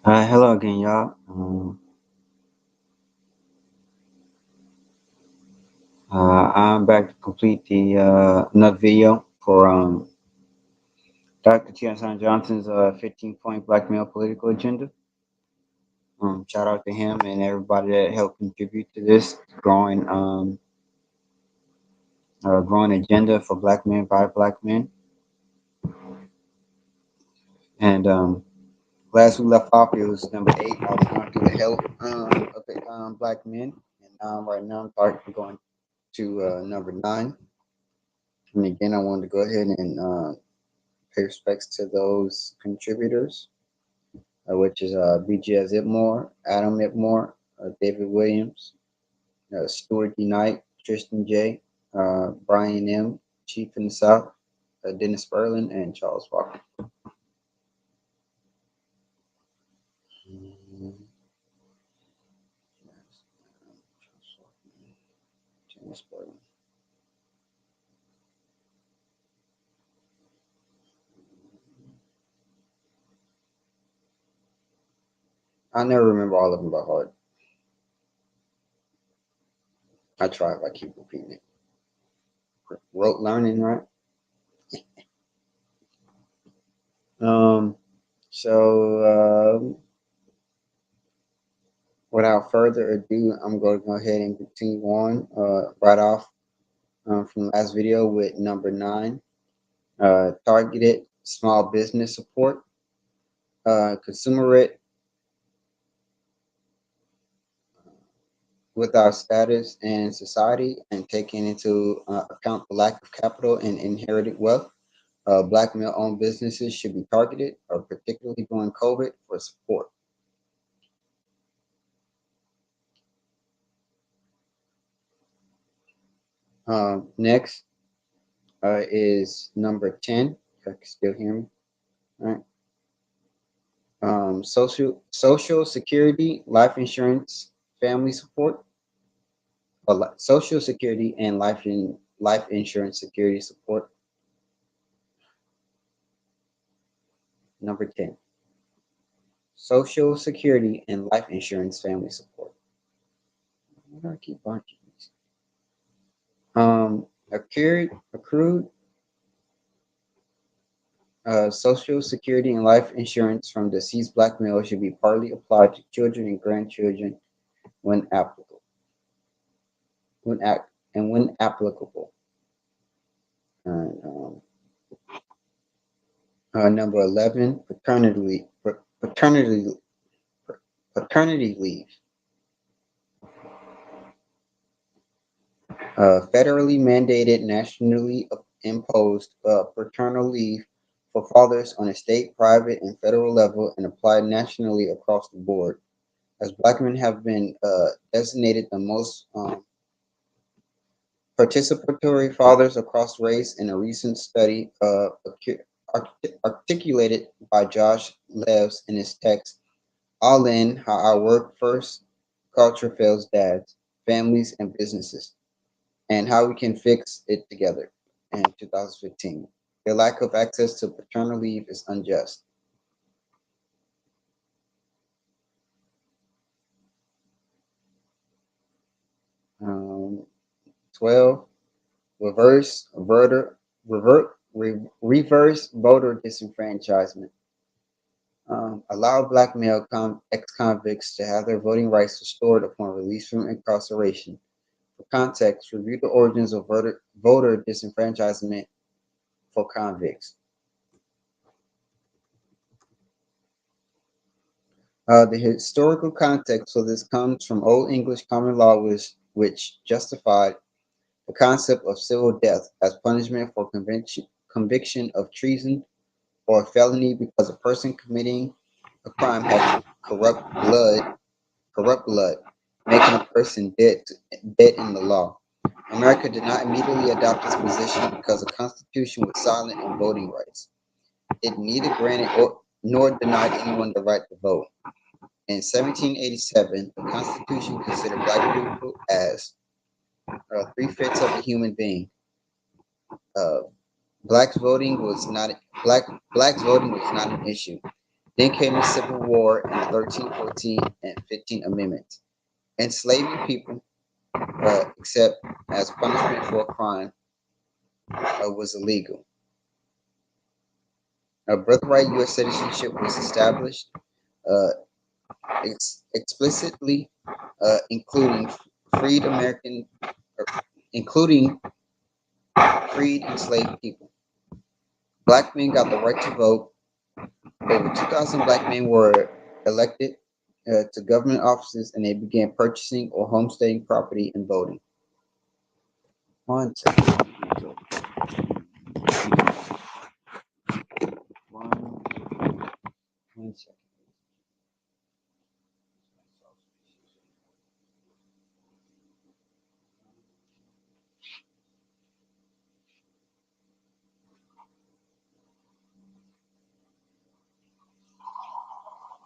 Hello again, y'all. I'm back to complete the another video for Dr. T. Hasan Johnson's 15-point Black male political agenda. Shout out to him and everybody that helped contribute to this growing agenda for Black men by Black men. And last we left off, it was number 8. I was going through the health of the Black men, and right now I'm going to number 9. And again, I wanted to go ahead and pay respects to those contributors, which is BGS Ipmore, Adam Ipmore, David Williams, Stuart D. Knight, Tristan J., Brian M., Chief in the South, Dennis Berlin, and Charles Walker. Dennis Berlin. I never remember all of them by heart. I try if I keep repeating it. Rote learning, right? Um, so without further ado, I'm going to go ahead and continue on right off from the last video with number 9, targeted small business support, consumer rate with our status and society, and taking into account the lack of capital and inherited wealth. Black male-owned businesses should be targeted, particularly during COVID, for support. Next is number 10. If I can still hear me. All right. Social security, life insurance, family support, social security and life insurance security support. Number 10, social security and life insurance family support. Why do I keep bunching these? Accrued social security and life insurance from deceased black males should be partly applied to children and grandchildren when applicable. When applicable. And, number 11, paternity leave. Federally mandated, nationally imposed paternal leave for fathers on a state, private, and federal level, and applied nationally across the board. As black men have been designated the most participatory fathers across race in a recent study articulated by Josh Leves in his text, All In, How Our Work First Culture Fails Dads, Families, and Businesses, and How We Can Fix It Together in 2015. Their lack of access to paternal leave is unjust. Um, 12, reverse voter disenfranchisement. Allow black male ex-convicts to have their voting rights restored upon release from incarceration. For context, review the origins of voter disenfranchisement for convicts. The historical context for this comes from Old English common law, which justified the concept of civil death as punishment for conviction of treason or felony because a person committing a crime had corrupt blood, making a person dead in the law. America did not immediately adopt this position because the Constitution was silent on voting rights. It neither granted nor denied anyone the right to vote. In 1787, the Constitution considered black people as 3/5 of a human being. Uh, blacks voting was not an issue. Then came the Civil War and the 13, 14, and 15 Amendments. Enslaving people, except as punishment for a crime, was illegal. Birthright U.S. citizenship was established, uh, explicitly including freed American, or including freed enslaved people. Black men got the right to vote. Over 2,000 black men were elected to government offices, and they began purchasing or homesteading property and voting. One second. One, one second.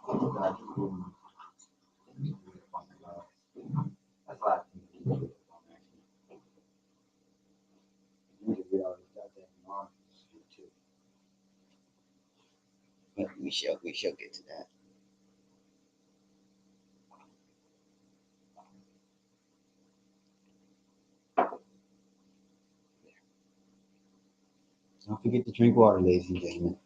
That's why I think we shall get to that. Don't forget to drink water, ladies and gentlemen.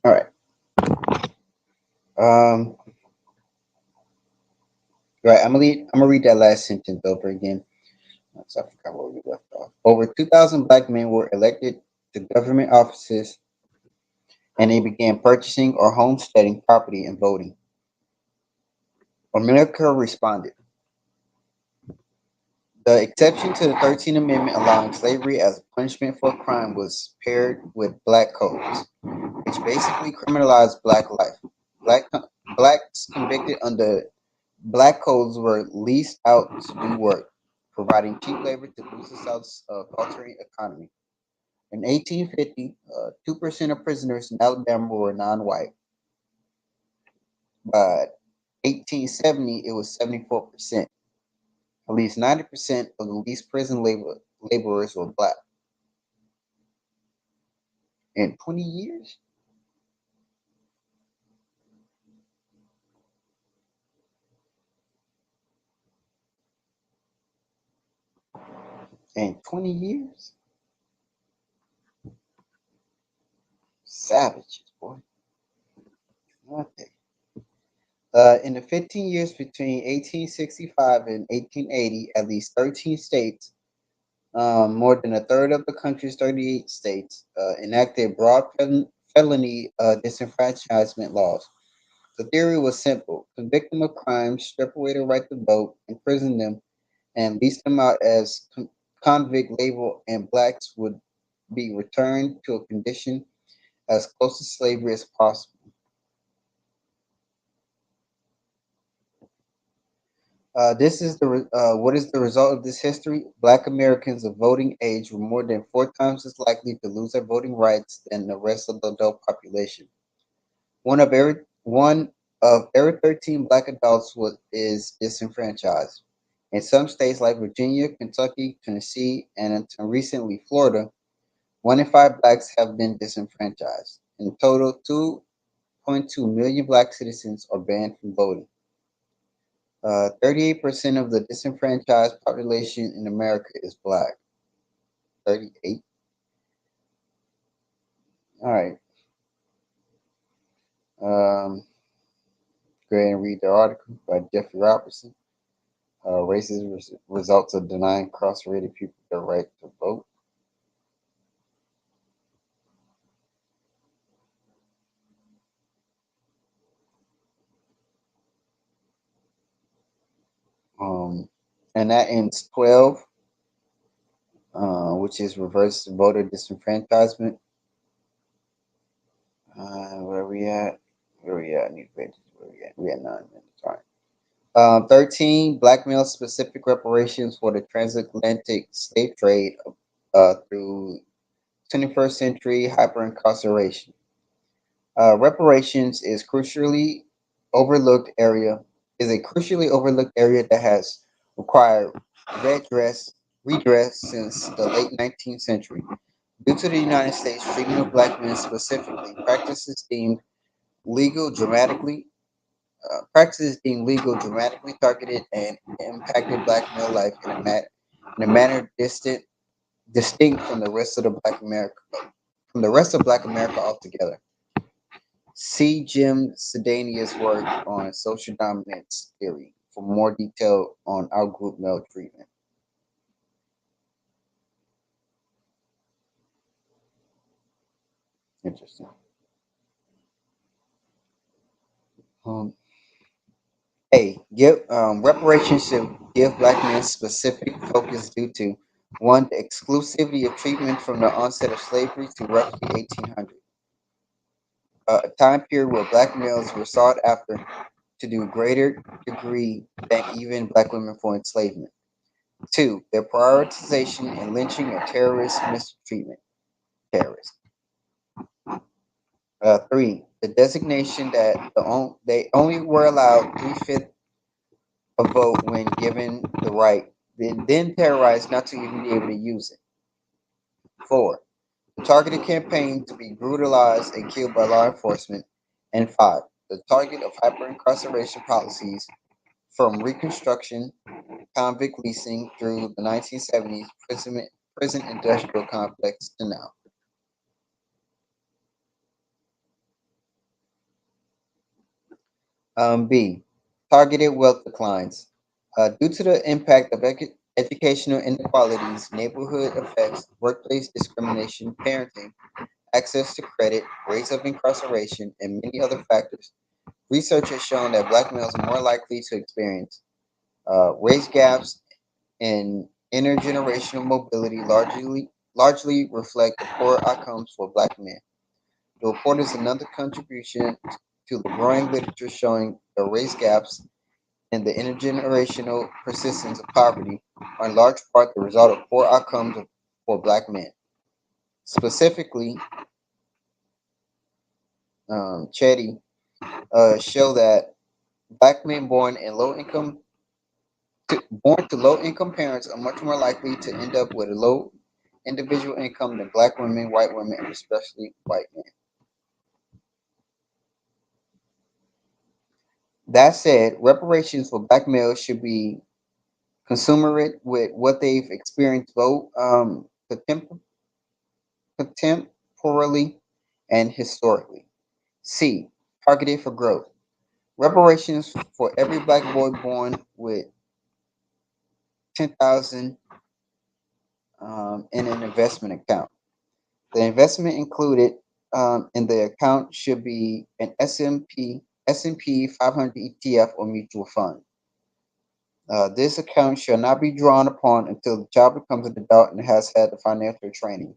All right. Um. Right. I'm gonna read that last sentence over again. So I forgot where we left off. Over 2,000 black men were elected to government offices, and they began purchasing or homesteading property and voting. America responded. The exception to the 13th Amendment allowing slavery as a punishment for a crime was paired with black codes, which basically criminalized black life. Black blacks convicted under black codes were leased out to do work, providing cheap labor to boost the South's faltering economy. In 1850, 2% of prisoners in Alabama were non-white. By 1870, it was 74%. At least 90% of the least prison laborers were black. In 20 years? In 20 years? Savages, boy. Nothing. In the 15 years between 1865 and 1880, at least 13 states, more than a third of the country's 38 states, enacted broad felony disenfranchisement laws. The theory was simple: convict them of crimes, strip away the right to vote, imprison them, and lease them out as convict labor, and blacks would be returned to a condition as close to slavery as possible. This is what is the result of this history? Black Americans of voting age were more than 4 times as likely to lose their voting rights than the rest of the adult population. One of every 13 black adults is disenfranchised. In some states like Virginia, Kentucky, Tennessee, and until recently Florida, 1 in 5 blacks have been disenfranchised. In total, 2.2 million black citizens are banned from voting. 38% of the disenfranchised population in America is black. 38. All right. Go ahead and read the article by Jeffrey Robertson. Racist results of denying incarcerated people their right to vote. Um, and that ends 12, which is reverse voter disenfranchisement. Where we at? Where we at? Need pages. Where we at? We at 9 minutes. All right. 13, blackmail specific reparations for the transatlantic slave trade through 21st century hyper incarceration. Reparations overlooked area is a crucially overlooked area that has required redress redress since the late 19th century. Due to the United States treatment of black men specifically, practices deemed legal dramatically targeted and impacted black male life in a manner distinct from the rest of Black America altogether. See Jim Sedania's work on social dominance theory for more detail on outgroup male treatment. Interesting. Um, give reparations should give black men specific focus due to one, the exclusivity of treatment from the onset of slavery to roughly 1800, a time period where black males were sought after to do greater degree than even black women for enslavement. Two, their prioritization and lynching of terrorist mistreatment. Terrorists. Three, the designation that they only were allowed three-fifths of vote when given the right, then terrorized not to even be able to use it. Four, the targeted campaign to be brutalized and killed by law enforcement. And five, the target of hyper-incarceration policies from Reconstruction, convict leasing through the 1970s prison industrial complex to now. B. Targeted wealth declines. Due to the impact of educational inequalities, neighborhood effects, workplace discrimination, parenting, access to credit, rates of incarceration, and many other factors, research has shown that black males are more likely to experience race gaps and intergenerational mobility largely reflect the poor outcomes for black men. The report is another contribution to the growing literature showing the race gaps and the intergenerational persistence of poverty are in large part the result of poor outcomes for black men. Specifically, Chetty show that black men born to low income parents are much more likely to end up with a low individual income than black women, white women, and especially white men. That said, reparations for black males should be consummate with what they've experienced both contemporarily and historically. C. Targeted for growth. Reparations for every black boy born with 10,000 in an investment account. The investment included in the account should be an S&P 500 ETF or mutual fund. This account shall not be drawn upon until the child becomes an adult and has had the financial training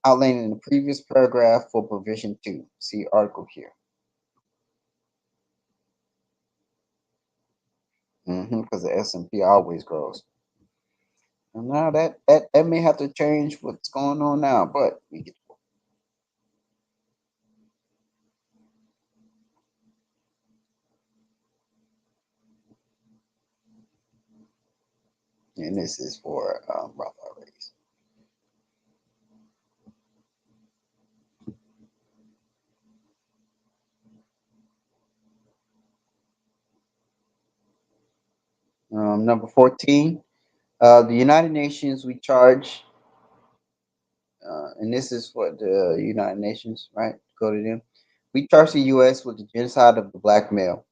outlined in the previous paragraph for provision 2. See article here. Because the S&P always grows. And now that may have to change what's going on now, but we get. And this is for Roth IRAs. Number 14, the United Nations, we charge, and this is for the United Nations, right? Go to them. We charge the U.S. with the genocide of the black male.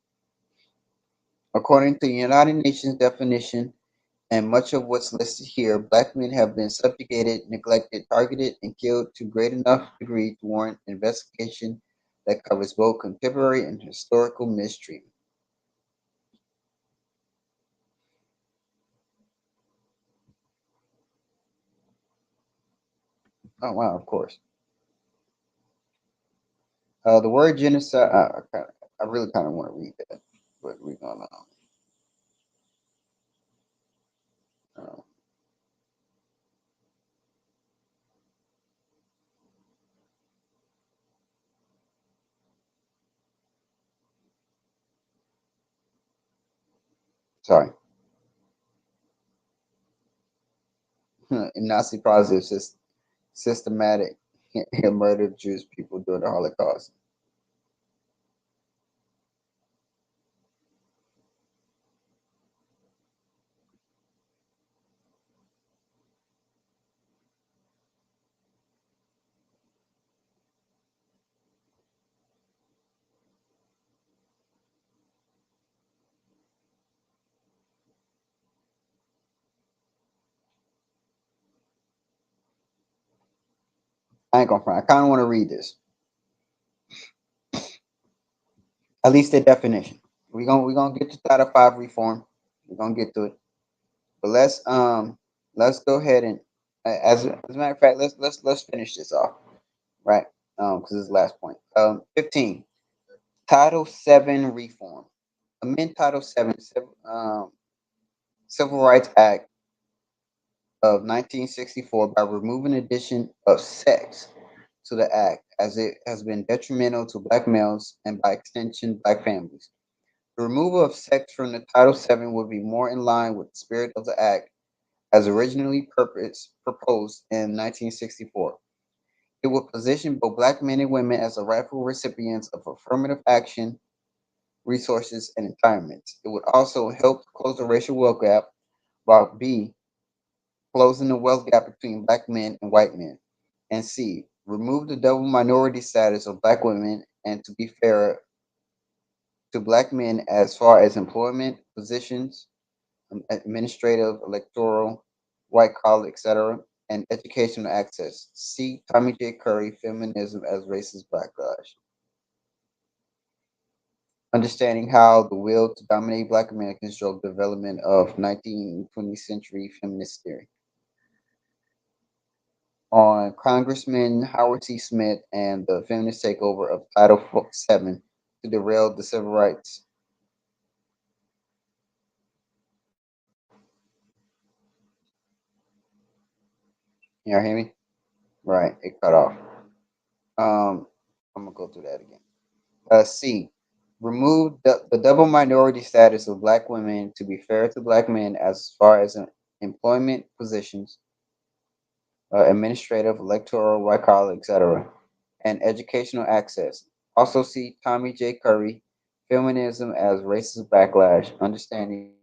According to the United Nations definition, and much of what's listed here, black men have been subjugated, neglected, targeted, and killed to great enough degree to warrant investigation that covers both contemporary and historical mistreatment. Oh wow, of course. The word genocide, I really kind of want to read that, but we're gonna. Uh, sorry. Nazi positive systematic murder of Jewish people during the Holocaust. I ain't gonna front. I kind of want to read this, at least the definition. We gonna get to Title Five reform. We're gonna get to it, but let's go ahead and as a matter of fact, let's finish this off, right? Because this is the last point. 15. Title Seven reform. Amend Title Seven Civil Rights Act of 1964 by removing addition of sex to the act, as it has been detrimental to black males and by extension black families. The removal of sex from the Title VII would be more in line with the spirit of the act as originally proposed in 1964. It would position both black men and women as the rightful recipients of affirmative action, resources, and entitlements. It would also help close the racial wealth gap, while B, closing the wealth gap between black men and white men. And C, remove the double minority status of black women and to be fair to black men as far as employment positions, administrative, electoral, white collar, etc., and educational access. See Tommy J. Curry, Feminism as Racist Backlash. Understanding how the will to dominate black Americans drove the development of 19th and 20th century feminist theory. On Congressman Howard C. Smith and the feminist takeover of Title VII to derail the civil rights. You hear me? Right, it cut off. I'm gonna go through that again. C. Remove the double minority status of black women to be fair to black men as far as employment positions, administrative, electoral, white collar, etc., and educational access. Also see Tommy J. Curry, Feminism as Racist Backlash, Understanding.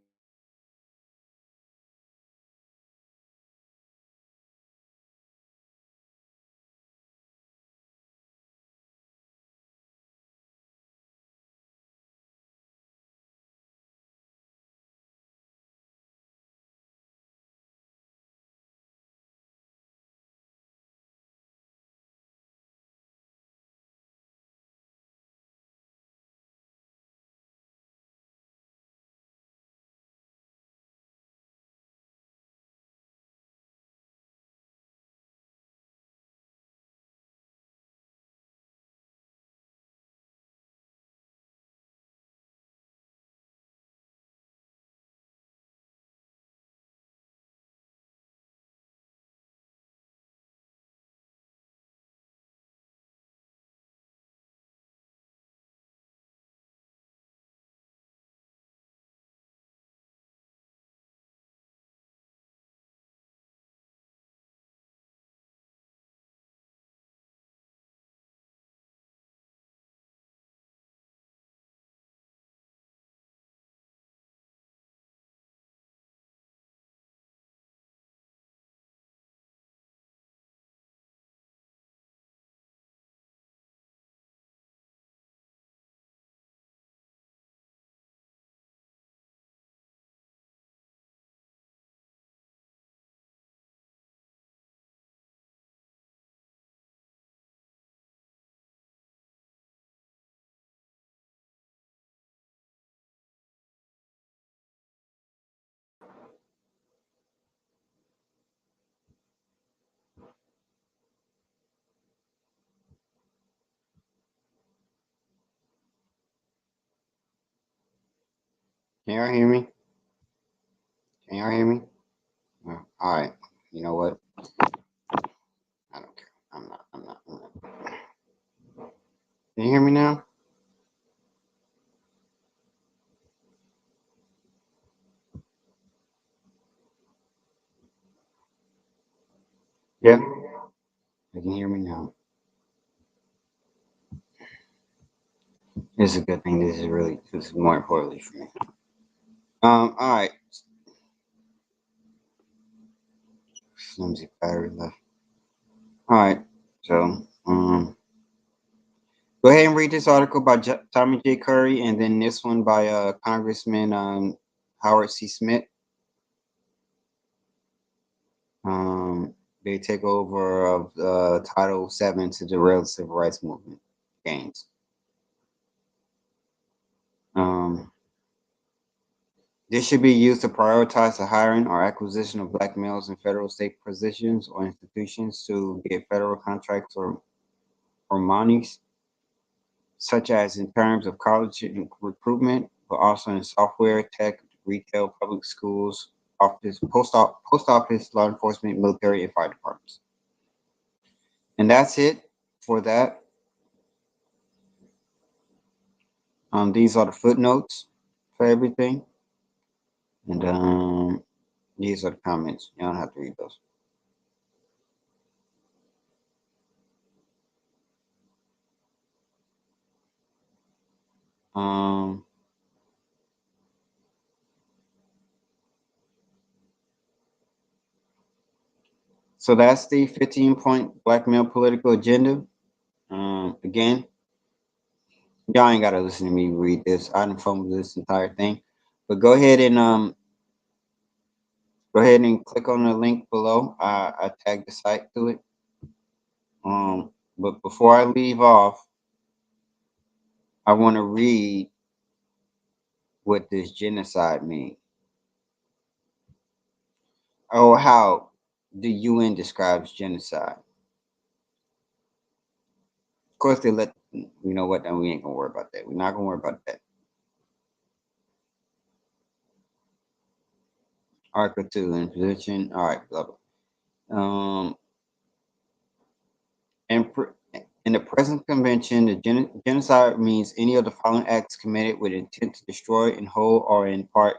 Can y'all hear me? Can y'all hear me? All right. You know what? I don't care. I'm not. Can you hear me now? Yeah, you can hear me now. This is a good thing. This is more importantly for me. All right. Flimsy battery left. All right. So, go ahead and read this article by Tommy J. Curry, and then this one by Congressman Howard C. Smith. Um, they take over of Title VII to derail the civil rights movement gains. Um, this should be used to prioritize the hiring or acquisition of black males in federal, state positions or institutions to get federal contracts or monies, such as in terms of college recruitment, but also in software, tech, retail, public schools, post office, law enforcement, military, and fire departments. And that's it for that. These are the footnotes for everything, and these are the comments. You don't have to read those. Um, so that's the 15-point black male political agenda. Again, y'all ain't gotta listen to me read this. I didn't fumble this entire thing, but go ahead and click on the link below. I tagged the site to it. But before I leave off, I want to read what this genocide means. Oh, how the UN describes genocide. Of course, they let you know what. Then we ain't gonna worry about that. We're not gonna worry about that. Article 2 in position. All right, blah blah. And in the present convention, the genocide means any of the following acts committed with intent to destroy in whole or in part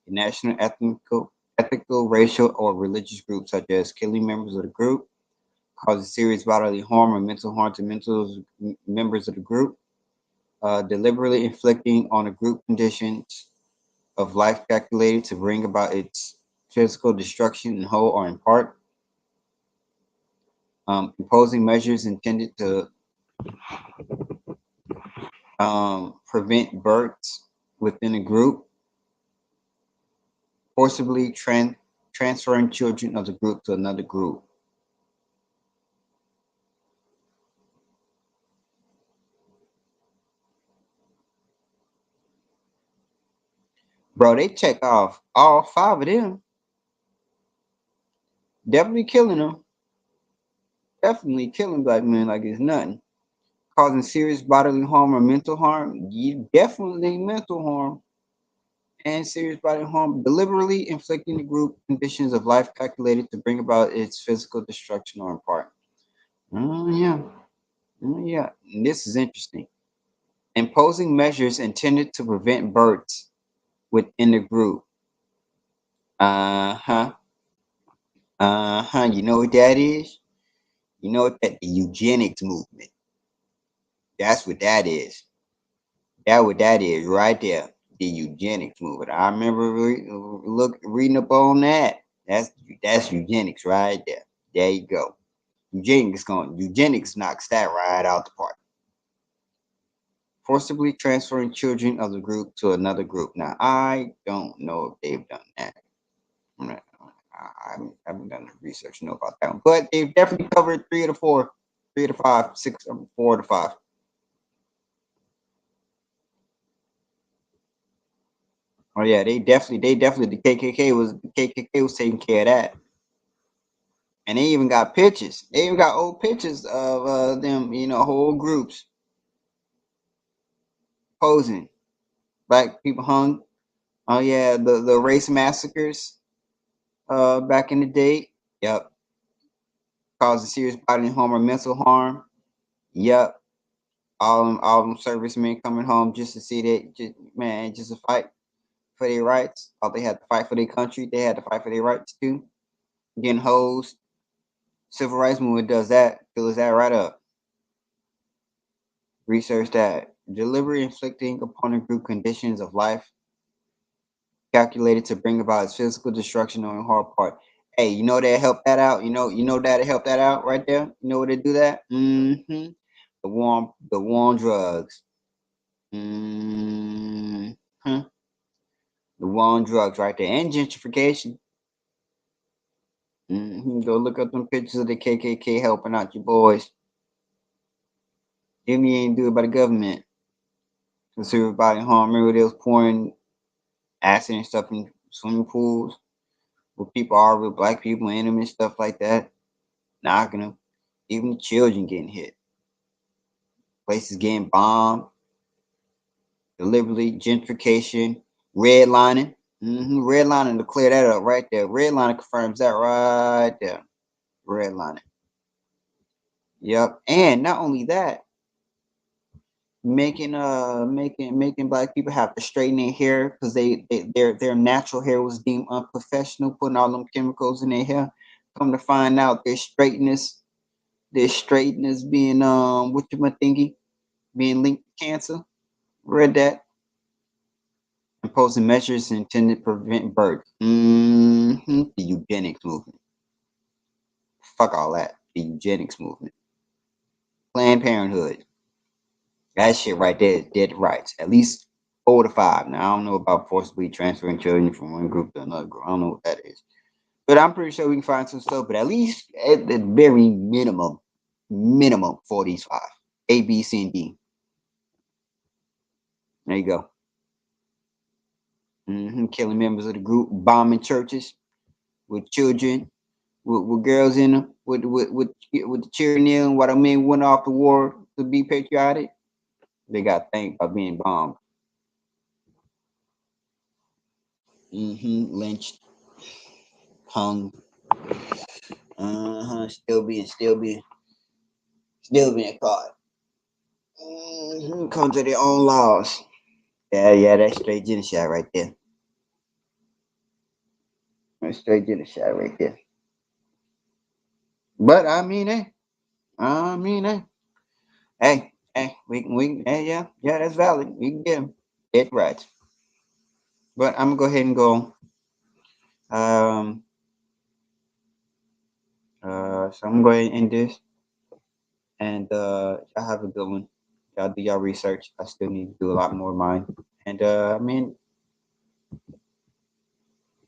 a national, ethical, racial, or religious group, such as killing members of the group, causing serious bodily harm or mental harm to members of the group, deliberately inflicting on a group conditions of life calculated to bring about its physical destruction in whole or in part, imposing measures intended to prevent births within a group, forcibly transferring children of the group to another group. Bro, they check off all five of them. Definitely killing them. Definitely killing black men like it's nothing. Causing serious bodily harm or mental harm. Definitely mental harm and serious bodily harm. Deliberately inflicting the group conditions of life calculated to bring about its physical destruction or in part. Oh, yeah. Oh, yeah. And this is interesting. Imposing measures intended to prevent births within the group. Uh-huh. Uh-huh. You know what that is? You know what that the eugenics movement. That's what that is. That what that is right there. The eugenics movement. I remember reading up on that. That's eugenics right there. There you go. Eugenics knocks that right out the park. Forcibly transferring children of the group to another group. Now I don't know if they've done that. I haven't done the research to know about that one, but they've definitely covered three to five, six, 4 to 5. Oh yeah, they definitely the KKK was taking care of that, and they even got pictures. They even got old pictures of them, whole groups posing, black people hung. Oh yeah, the race massacres back in the day. Yep, causing serious bodily harm or mental harm. Yep, all them servicemen coming home just to see that, just to fight for their rights. All they had to fight for their country. They had to fight for their rights too. Getting hosed, Civil rights movement does that, fills that right up. Research that. Deliberately inflicting upon a group conditions of life calculated to bring about its physical destruction on the hard part. Hey, you know that help that out? You know that help that out right there? You know what they do that? Mm-hmm. The war on drugs. Mm-hmm. The war on drugs right there. And gentrification. Go look up them pictures of the KKK helping out your boys. If you ain't do it by the government. Consider body harm. Remember they was pouring acid and stuff in swimming pools where people are with black people in them and stuff like that, knocking them. Even the children getting hit. Places getting bombed, deliberately, gentrification, redlining. Redlining to clear that up right there. Redlining confirms that right there. Redlining. Yep. And not only that, making black people have to straighten their hair because their natural hair was deemed unprofessional, putting all them chemicals in their hair. Come to find out their straightness being what you thinking being linked to cancer. Read that. Imposing measures intended to prevent birth. The eugenics movement. Fuck all that. The eugenics movement. Planned Parenthood. That shit right there is dead rights. At least 4 to 5. Now I don't know about forcibly transferring children from one group to another group. I don't know what that is. But I'm pretty sure we can find some stuff. But at least at the very minimum 45. A, B, C, and D. There you go. Killing members of the group, bombing churches with children, with girls in them, with the children in. What I mean, went off the war to be patriotic. They got thanked by being bombed. Lynched, hung. Still being caught. Come to their own laws. Yeah, that's straight genocide right there. That's straight genocide right there. But hey, hey, yeah, that's valid. We can get them. Dead right. But I'm gonna go ahead and go. Um, so I'm going to end this, and y'all have a good one. Y'all do y'all research. I still need to do a lot more of mine, and I mean,